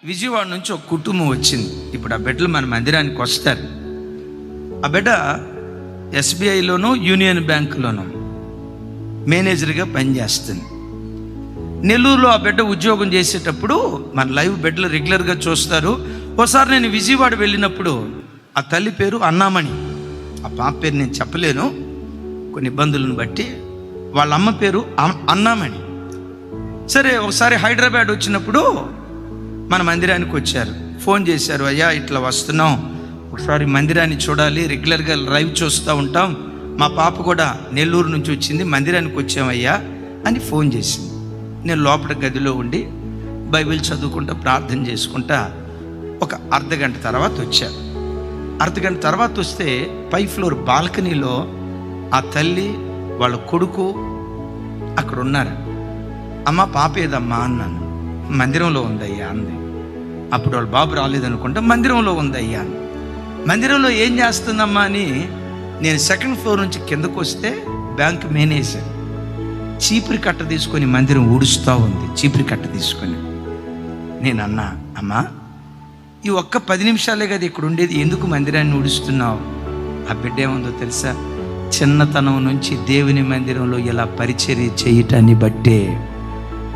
విజయవాడ నుంచి ఒక కుటుంబం వచ్చింది. ఇప్పుడు ఆ బిడ్డలు మన మందిరానికి వస్తారు. ఆ బిడ్డ ఎస్బీఐలోనూ యూనియన్ బ్యాంకులోనూ మేనేజర్గా పనిచేస్తుంది. నెల్లూరులో ఆ బిడ్డ ఉద్యోగం చేసేటప్పుడు మన లైవ్ బిడ్డలు రెగ్యులర్గా చూస్తారు. ఒకసారి నేను విజయవాడ వెళ్ళినప్పుడు ఆ తల్లి పేరు అన్నామణి, ఆ పాప పేరు నేను చెప్పలేను కొన్ని ఇబ్బందులను బట్టి. వాళ్ళ అమ్మ పేరు అన్నామణి. సరే, ఒకసారి హైదరాబాద్ వచ్చినప్పుడు మన మందిరానికి వచ్చారు. ఫోన్ చేశారు, అయ్యా ఇట్లా వస్తున్నాం, ఒకసారి మందిరాన్ని చూడాలి, రెగ్యులర్గా లైవ్ చూస్తూ ఉంటాం, మా పాప కూడా నెల్లూరు నుంచి వచ్చింది, మందిరానికి వచ్చామయ్యా అని ఫోన్ చేసింది. నేను లోపల గదిలో ఉండి బైబిల్ చదువుకుంటా ప్రార్థన చేసుకుంటా ఒక అర్ధగంట తర్వాత వచ్చాను. అర్ధగంట తర్వాత వస్తే పై ఫ్లోర్ బాల్కనీలో ఆ తల్లి వాళ్ళ కొడుకు అక్కడ ఉన్నారు. అమ్మ పాప ఏదమ్మా అన్నాను. మందిరంలో ఉందయ్యా అంది. అప్పుడు వాళ్ళ బాబు రాలేదనుకుంటా, మందిరంలో ఉందయ్యా అని. మందిరంలో ఏం చేస్తుందమ్మా అని నేను సెకండ్ ఫ్లోర్ నుంచి కిందకు వస్తే బ్యాంక్ మేనేజర్ చీపురి కట్ట తీసుకొని మందిరం ఊడుస్తూ ఉంది. చీపురి కట్ట తీసుకొని నేను అన్నా, అమ్మా ఈ ఒక్క 10 నిమిషాలే కదా ఇక్కడ ఉండేది, ఎందుకు మందిరాన్ని ఊడుస్తున్నావు? ఆ బిడ్డ ఏముందో తెలుసా, చిన్నతనం నుంచి దేవుని మందిరంలో ఇలా పరిచర్య చేయటాన్ని బట్టే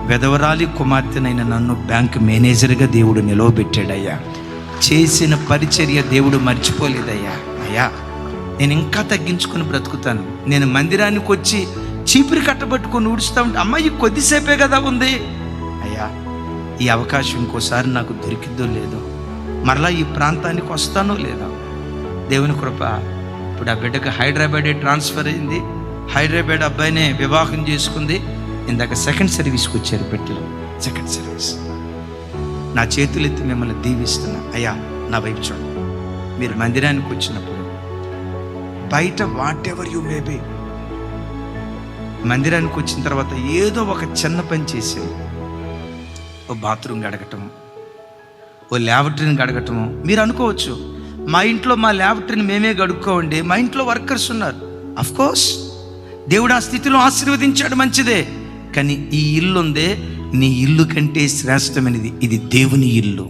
వెధవరాలి కుమార్తెనైన నన్ను బ్యాంక్ మేనేజర్గా దేవుడు నిలవబెట్టాడయ్యా. చేసిన పరిచర్య దేవుడు మర్చిపోలేదయ్యా. అయ్యా నేను ఇంకా తగ్గించుకొని బ్రతుకుతాను. నేను మందిరానికి వచ్చి చీపురి కట్టబట్టుకొని ఊడుస్తూ ఉంటే అమ్మాయి కొద్దిసేపే కదా ఉంది. అయ్యా ఈ అవకాశం ఇంకోసారి నాకు దొరికిద్దో లేదో, మరలా ఈ ప్రాంతానికి వస్తానో లేదో. దేవుని కృప, ఇప్పుడు ఆ బిడ్డకు హైదరాబాదే ట్రాన్స్ఫర్ అయింది. హైదరాబాద్ అబ్బాయినే వివాహం చేసుకుంది. ఇందాక సెకండ్ సర్వీస్కి వచ్చారు బిడ్డలు. సెకండ్ సర్వీస్ నా చేతులెత్తి మిమ్మల్ని దీవిస్తున్నా. అయ్యా నా వైపు చూడండి. మీరు మందిరానికి వచ్చినప్పుడు బయట what ever you may be, మందిరానికి వచ్చిన తర్వాత ఏదో ఒక చిన్న పని చేసేది. ఓ బాత్రూమ్ గడగటము, ఓ ల్యాబరేటరీని గడగటము. మీరు అనుకోవచ్చు, మా ఇంట్లో మా ల్యాబరేటరీని మేమే గడుక్కోండి, మా ఇంట్లో వర్కర్స్ ఉన్నారు. అఫ్కోర్స్ దేవుడు ఆ స్థితిలో ఆశీర్వదించాడు, మంచిదే. కానీ ఈ ఇల్లు ఉందే, నీ ఇల్లు కంటే శ్రేష్టమైనది. ఇది దేవుని ఇల్లు.